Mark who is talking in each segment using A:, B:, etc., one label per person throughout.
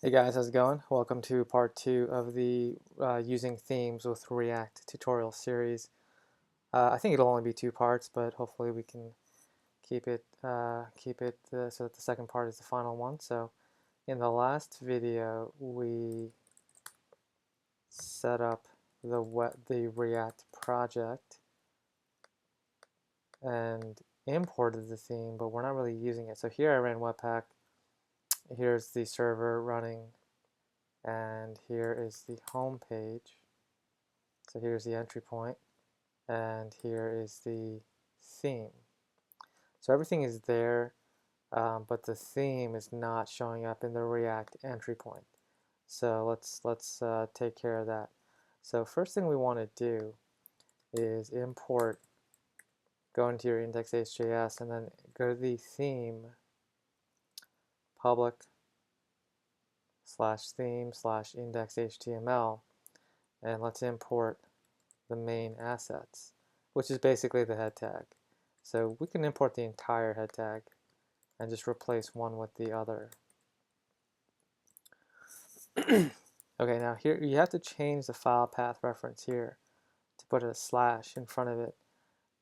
A: Hey guys, how's it going? Welcome to part two of the using themes with React tutorial series. I think it'll only be two parts, but hopefully we can keep it so that the second part is the final one. So in the last video, we set up the React project and imported the theme, but we're not really using it. So here I ran Webpack. Here's the server running, and here is the home page. So here's the entry point, and here is the theme. So everything is there, but the theme is not showing up in the React entry point. So let's take care of that. So first thing we want to do is import, go into your index.html, and then go to the theme, public /theme /index.html, and let's import the main assets, which is basically the head tag. So we can import the entire head tag and just replace one with the other. Okay, now here you have to change the file path reference here to put a slash in front of it,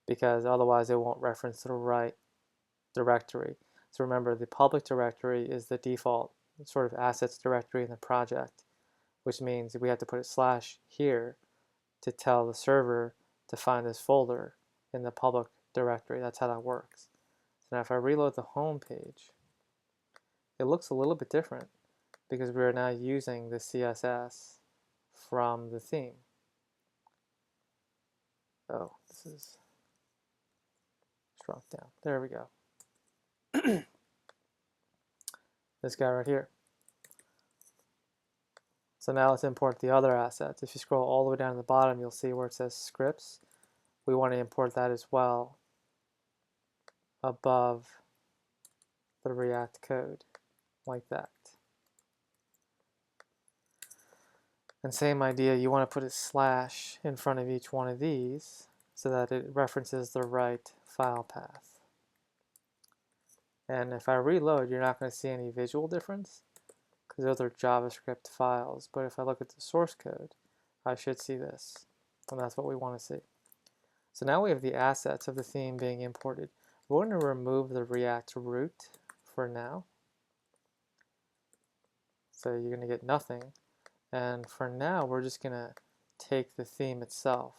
A: because otherwise it won't reference the right directory. So remember, the public directory is the default sort of assets directory in the project, which means we have to put a slash here to tell the server to find this folder in the public directory. That's how that works. So now if I reload the home page, it looks a little bit different because we are now using the CSS from the theme. Oh, this is shrunk down. There we go. This guy right here. So now let's import the other assets. If you scroll all the way down to the bottom, you'll see where it says scripts. We want to import that as well above the React code, like that. And same idea, you want to put a slash in front of each one of these so that it references the right file path. And if I reload, you're not going to see any visual difference because those are JavaScript files. But if I look at the source code, I should see this. And that's what we want to see. So now we have the assets of the theme being imported. We're going to remove the React root for now. So you're going to get nothing. And for now, we're just going to take the theme itself,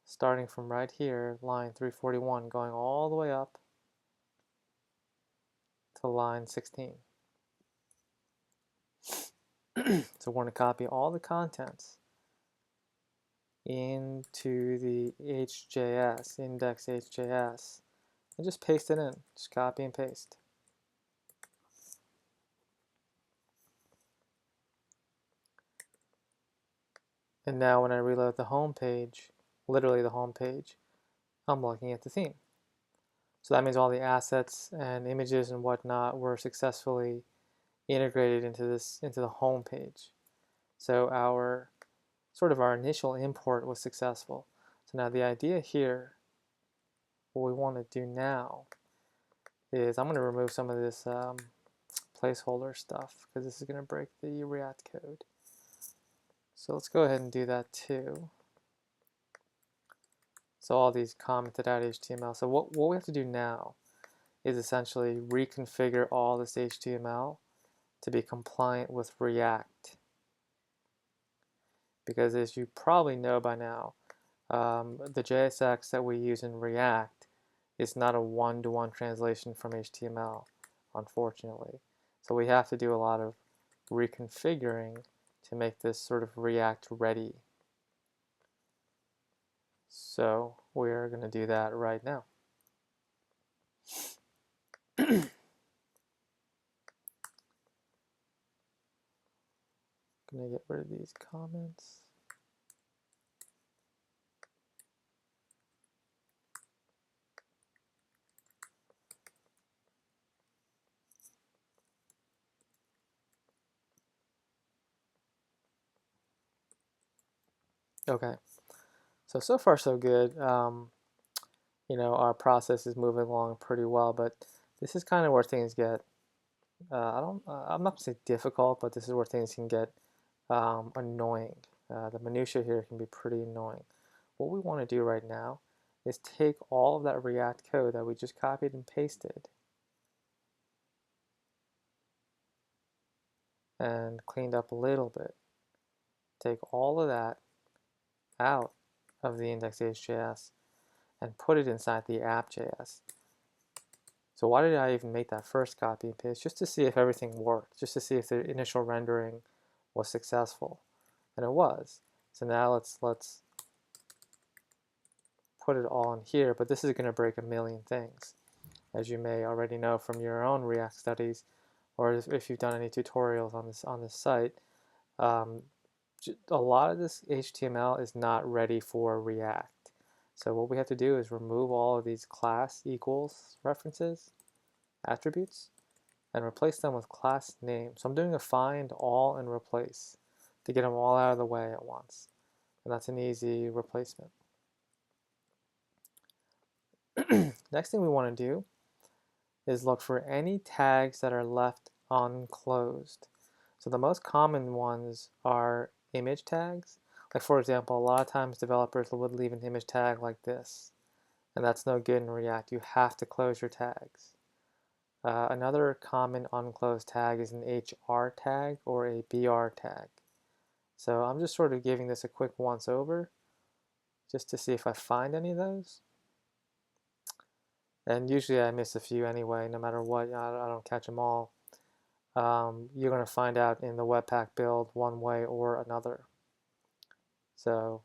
A: starting from right here, line 341, going all the way up to line 16. So we're going to copy all the contents into the HJS, index.hjs, and just paste it in. Just copy and paste. And now when I reload the home page, literally the home page, I'm looking at the theme. So that means all the assets and images and whatnot were successfully integrated into the home page. So our initial import was successful. So now the idea here, what we want to do now is I'm going to remove some of this placeholder stuff because this is going to break the React code. So let's go ahead and do that too. So all these commented out HTML. So what we have to do now is essentially reconfigure all this HTML to be compliant with React. Because as you probably know by now, the JSX that we use in React is not a one-to-one translation from HTML, unfortunately. So we have to do a lot of reconfiguring to make this sort of React ready. So we're going to do that right now. Going to get rid of these comments. Okay, so far so good. You know, our process is moving along pretty well, but this is kind of where things get I'm not gonna say difficult, but this is where things can get annoying. The minutia here can be pretty annoying. What we want to do right now is take all of that React code that we just copied and pasted and cleaned up a little bit. Take all of that out of the index.js and put it inside the app.js. So why did I even make that first copy and paste? Just to see if everything worked, just to see if the initial rendering was successful. And it was. So now let's put it all in here, but this is going to break a million things, as you may already know from your own React studies, or if you've done any tutorials on this site. A lot of this HTML is not ready for React. So what we have to do is remove all of these class equals references, attributes, and replace them with class name. So I'm doing a find all and replace to get them all out of the way at once. And that's an easy replacement. Next thing we want to do is look for any tags that are left unclosed. So the most common ones are image tags. Like for example, a lot of times developers would leave an image tag like this, and that's no good in React. You have to close your tags. Another common unclosed tag is an HR tag or a BR tag. So I'm just sort of giving this a quick once over just to see if I find any of those. And usually I miss a few anyway, no matter what, I don't catch them all. You're going to find out in the Webpack build one way or another. So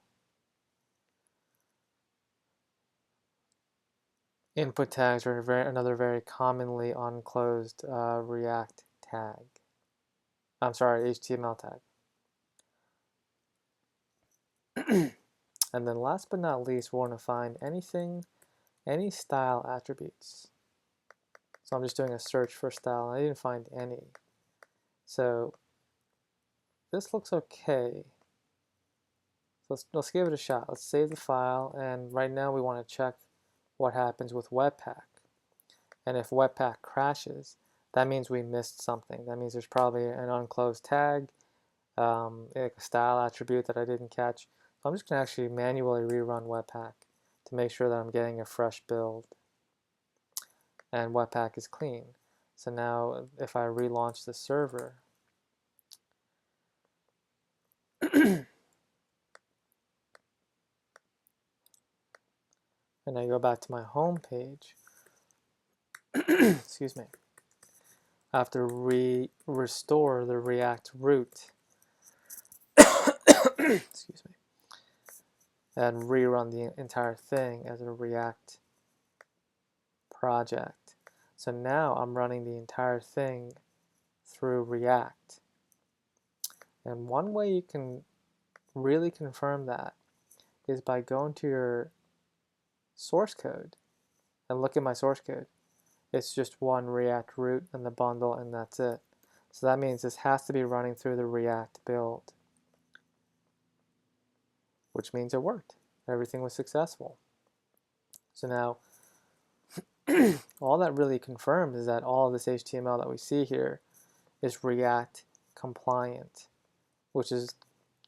A: input tags are another very commonly unclosed React tag. I'm sorry, HTML tag. And then last but not least, we want to find any style attributes. So I'm just doing a search for style, and I didn't find any. So this looks okay. So let's give it a shot. Let's save the file, and right now we want to check what happens with Webpack. And if Webpack crashes, that means we missed something. That means there's probably an unclosed tag, like a style attribute that I didn't catch. So I'm just going to actually manually rerun Webpack to make sure that I'm getting a fresh build. And Webpack is clean. So now if I relaunch the server, and I go back to my home page, excuse me, I have to restore the React root, excuse me, and rerun the entire thing as a React project. So now I'm running the entire thing through React. And one way you can really confirm that is by going to your source code and look at my source code. It's just one React root and the bundle, and that's it. So that means this has to be running through the React build, which means it worked. Everything was successful. So now all that really confirms is that all of this HTML that we see here is React compliant, which is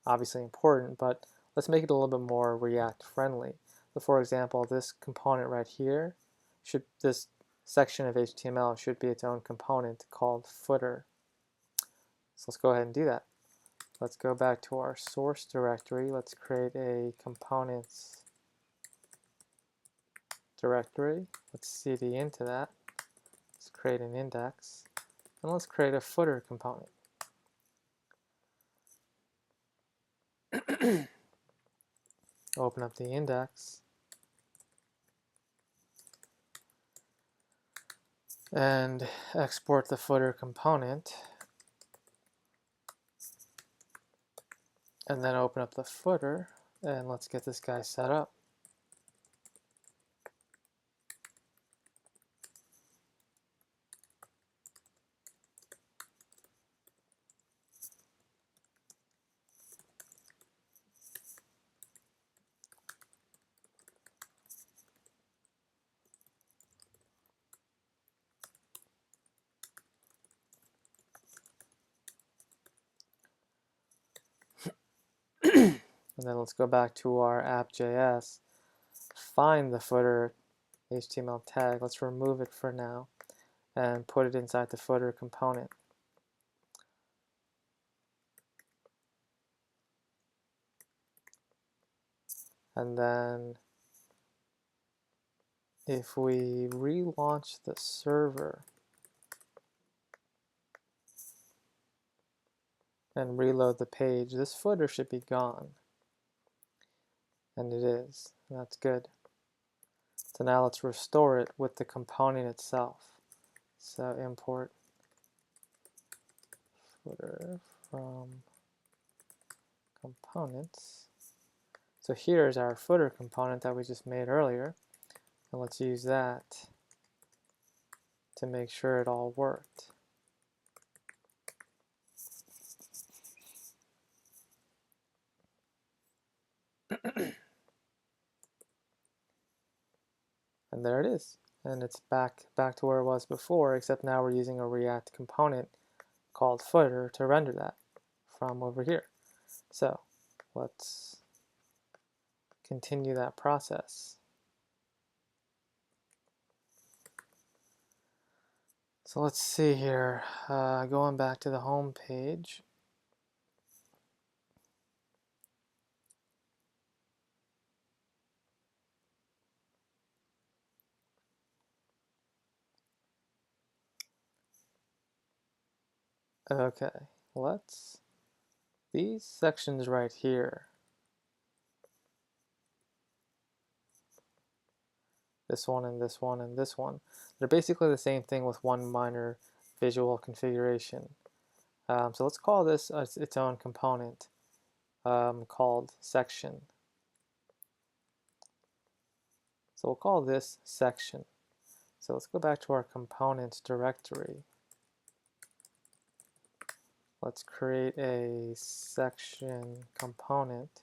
A: obviously important, but let's make it a little bit more React friendly. So for example, this component right here, this section of HTML should be its own component called footer. So let's go ahead and do that. Let's go back to our source directory. Let's create a components directory. Let's cd into that. Let's create an index. And let's create a footer component. Open up the index. And export the footer component. And then open up the footer. And let's get this guy set up. And then let's go back to our app.js, find the footer HTML tag. Let's remove it for now and put it inside the footer component. And then if we relaunch the server and reload the page, this footer should be gone. And it is. That's good. So now let's restore it with the component itself. So import footer from components. So here's our footer component that we just made earlier. And let's use that to make sure it all worked. And there it is. And it's back to where it was before, except now we're using a React component called footer to render that from over here. So let's continue that process. So let's see here, going back to the home page. Okay, these sections right here, this one and this one and this one, they're basically the same thing with one minor visual configuration. So let's call this its own component called section. So we'll call this section. So let's go back to our components directory. Let's create a section component.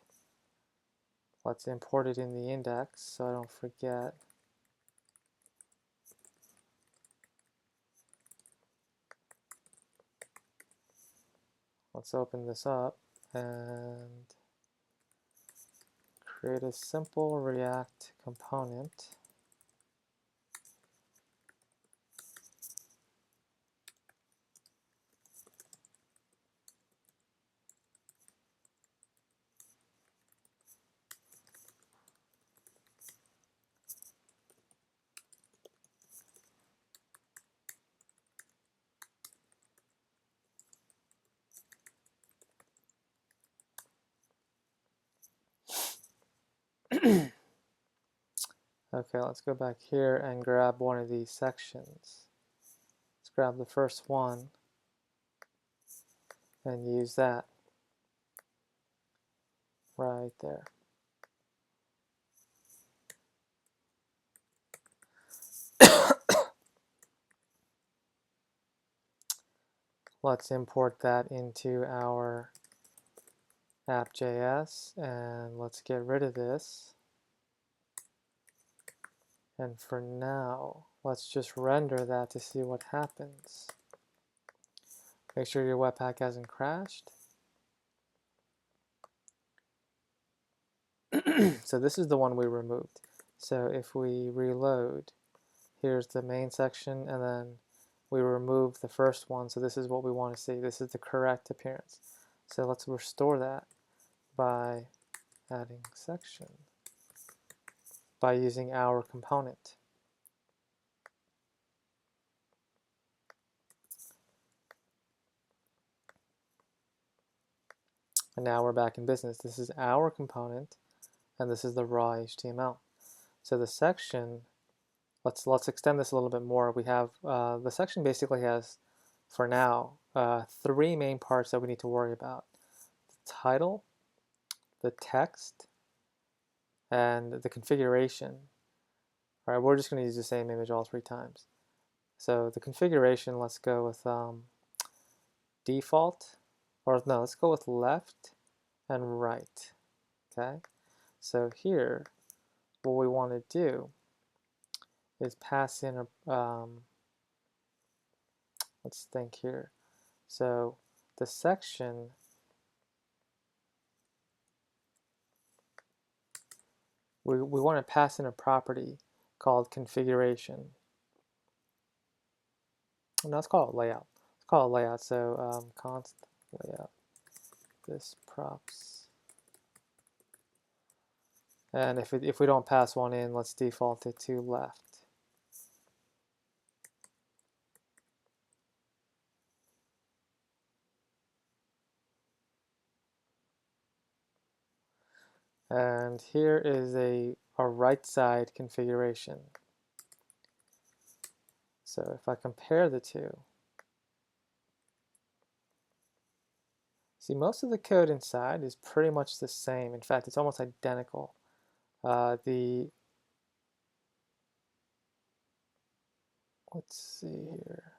A: Let's import it in the index so I don't forget. Let's open this up and create a simple React component. Okay, let's go back here and grab one of these sections. Let's grab the first one and use that right there. Let's import that into our app.js and let's get rid of this. And for now, let's just render that to see what happens. Make sure your Webpack hasn't crashed. So this is the one we removed. So if we reload, here's the main section, and then we remove the first one. So this is what we want to see. This is the correct appearance. So let's restore that by adding section, by using our component. And now we're back in business. This is our component, and this is the raw HTML. So the section, let's extend this a little bit more. We have the section basically has, for now, three main parts that we need to worry about: the title, the text, and the configuration. All right, we're just going to use the same image all three times. So the configuration, let's go with default, or no, let's go with left and right. Okay, so here, what we want to do is pass in a, let's think here. So the section we want to pass in a property called configuration. And let's call it layout. Let's call it layout. So const layout this props. And if we don't pass one in, let's default it to left. And here is a right side configuration. So if I compare the two, see, most of the code inside is pretty much the same. In fact, it's almost identical. Let's see here.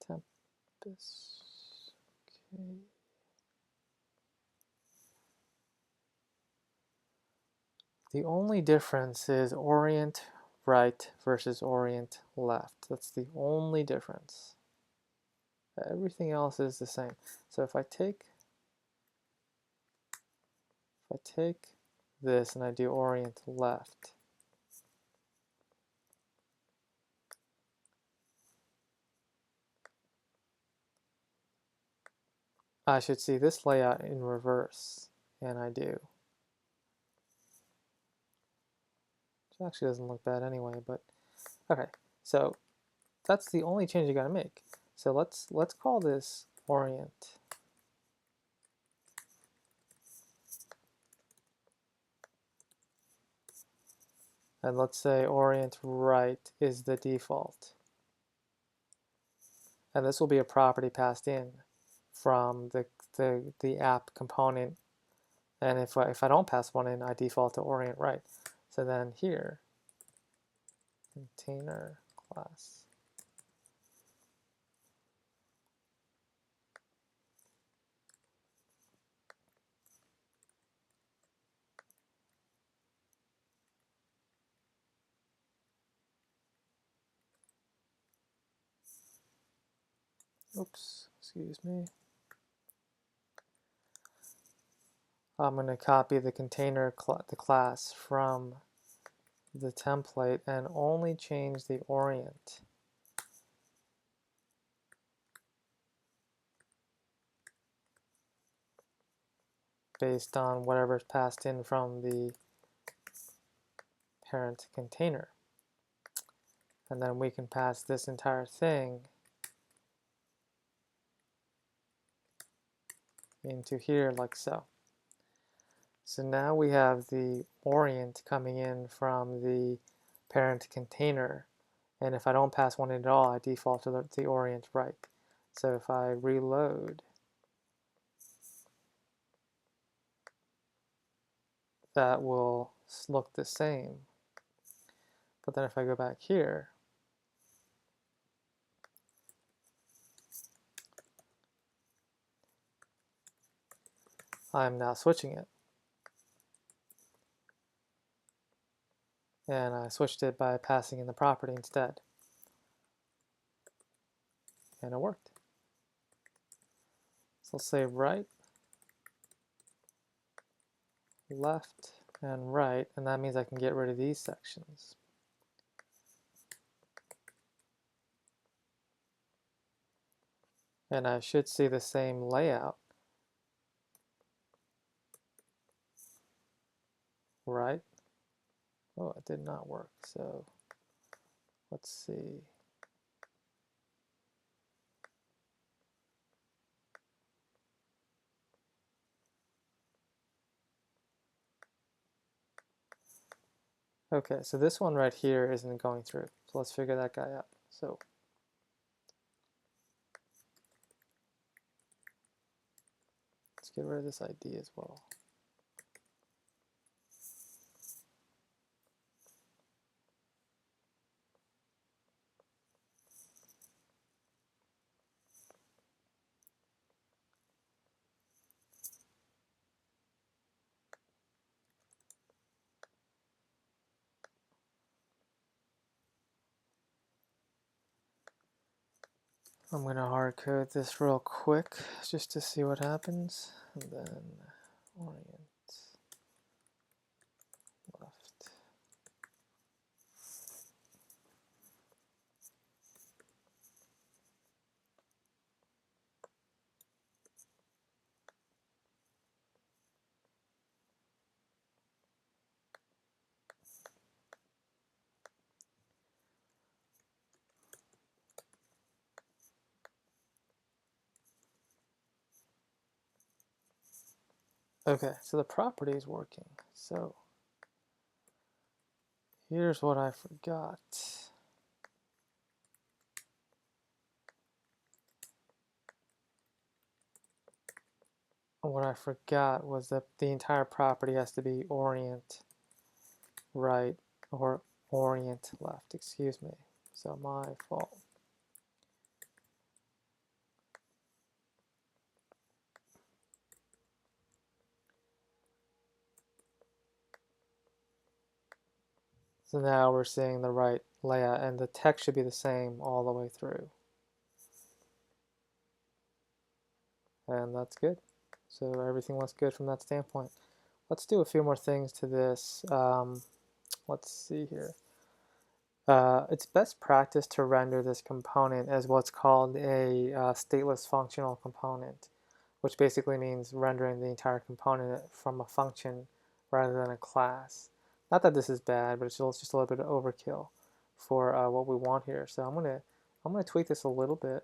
A: Tempest. Okay. The only difference is orient right versus orient left. That's the only difference. Everything else is the same. So if I take this and I do orient left, I should see this layout in reverse, and I do. Which actually doesn't look bad anyway, but okay. So that's the only change you got to make. So let's call this orient. And let's say orient right is the default. And this will be a property passed in from the app component. And if I don't pass one in, I default to orient right. So then here, container class. Oops, excuse me. I'm going to copy the container the class from the template and only change the orient. Based on whatever's passed in from the parent container. And then we can pass this entire thing into here like so. So now we have the orient coming in from the parent container. And if I don't pass one in at all, I default to the orient right. So if I reload, that will look the same. But then if I go back here, I'm now switching it. And I switched it by passing in the property instead. And it worked. So let's say right, left, and right, and that means I can get rid of these sections. And I should see the same layout, right? Oh, it did not work, so let's see. Okay, so this one right here isn't going through, so let's figure that guy out. So let's get rid of this ID as well. I'm going to hard code this real quick just to see what happens. And then orient. Okay, so the property is working. So here's what I forgot. What I forgot was that the entire property has to be orient right or orient left, excuse me. So my fault. So now we're seeing the right layout, and the text should be the same all the way through. And that's good. So everything looks good from that standpoint. Let's do a few more things to this. Let's see here. It's best practice to render this component as what's called a stateless functional component, which basically means rendering the entire component from a function rather than a class. Not that this is bad, but it's just a little bit of overkill for what we want here. So I'm gonna tweak this a little bit.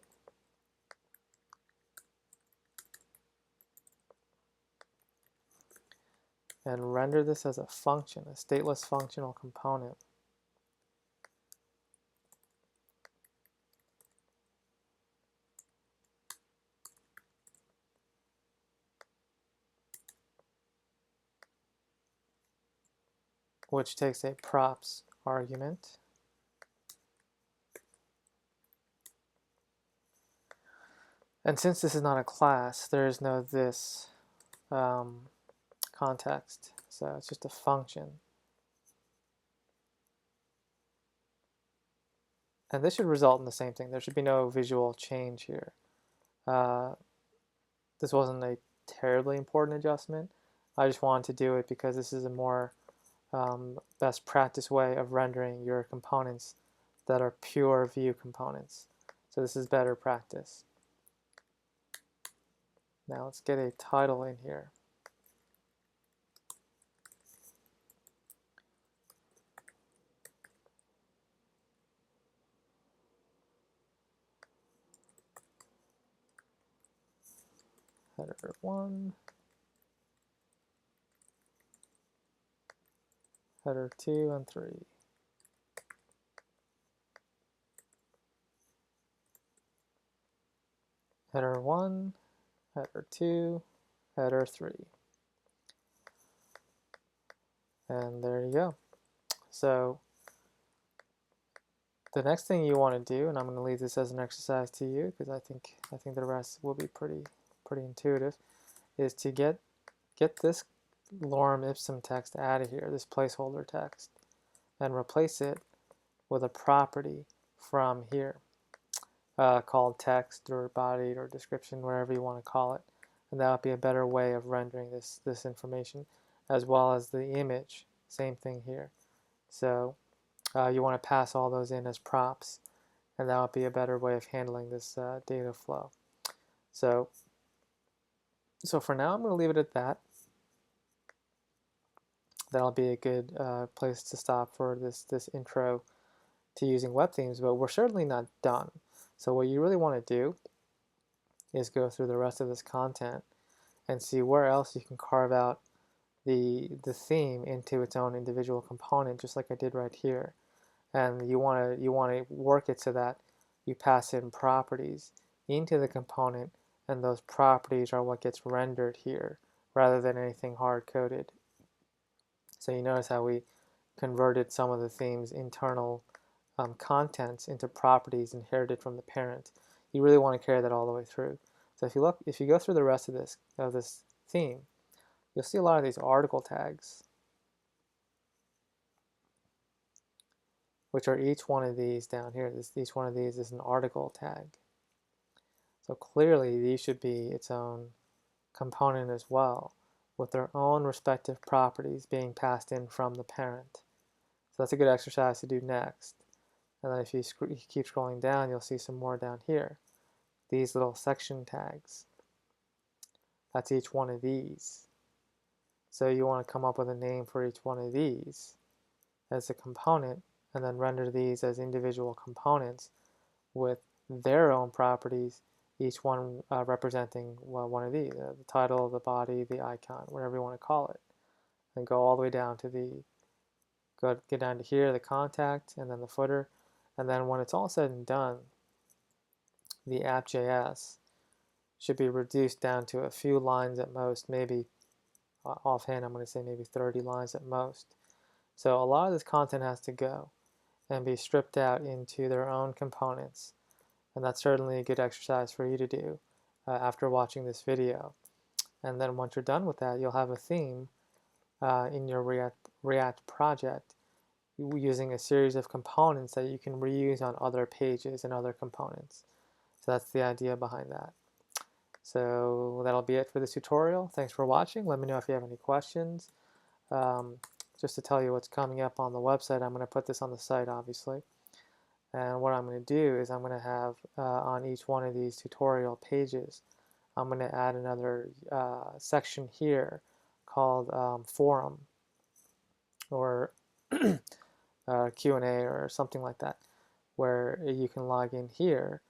A: And render this as a function, a stateless functional component. Which takes a props argument. And since this is not a class, there is no this context. So it's just a function. And this should result in the same thing. There should be no visual change here. This wasn't a terribly important adjustment. I just wanted to do it because this is a more best practice way of rendering your components that are pure view components. So this is better practice. Now let's get a title in here. Header 1, header 2 and 3. Header 1, header 2, header 3. And there you go. So the next thing you want to do, and I'm going to leave this as an exercise to you because I think the rest will be pretty intuitive, is to get this lorem ipsum text out of here, this placeholder text, and replace it with a property from here called text or body or description, whatever you want to call it. And that would be a better way of rendering this information, as well as the image. Same thing here. So you want to pass all those in as props, and that would be a better way of handling this data flow. So for now, I'm going to leave it at that. That'll be a good place to stop for this intro to using web themes, but we're certainly not done. So what you really want to do is go through the rest of this content and see where else you can carve out the theme into its own individual component, just like I did right here. And you want to work it so that you pass in properties into the component, and those properties are what gets rendered here rather than anything hard-coded. So you notice how we converted some of the theme's internal contents into properties inherited from the parent. You really want to carry that all the way through. So if you go through the rest of this theme, you'll see a lot of these article tags, which are each one of these down here. Each one of these is an article tag. So clearly these should be its own component as well, with their own respective properties being passed in from the parent. So that's a good exercise to do next. And then if you keep scrolling down, you'll see some more down here. These little section tags. That's each one of these. So you want to come up with a name for each one of these as a component, and then render these as individual components with their own properties each one representing one of these, the title, the body, the icon, whatever you want to call it, and go all the way down to get down to here, the contact, and then the footer. And then when it's all said and done, the app.js should be reduced down to a few lines at most, maybe offhand I'm going to say maybe 30 lines at most. So a lot of this content has to go and be stripped out into their own components. And that's certainly a good exercise for you to do after watching this video. And then once you're done with that, you'll have a theme in your React project using a series of components that you can reuse on other pages and other components. So that's the idea behind that. So that'll be it for this tutorial. Thanks for watching. Let me know if you have any questions. Just to tell you what's coming up on the website, I'm going to put this on the site, obviously. And what I'm going to do is I'm going to have on each one of these tutorial pages, I'm going to add another section here called forum or Q&A or something like that, where you can log in here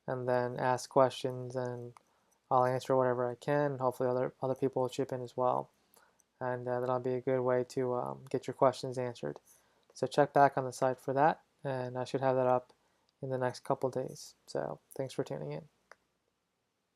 A: and then ask questions, and I'll answer whatever I can. Hopefully other people will chip in as well, and that'll be a good way to get your questions answered. So check back on the site for that, and I should have that up in the next couple days. So thanks for tuning in.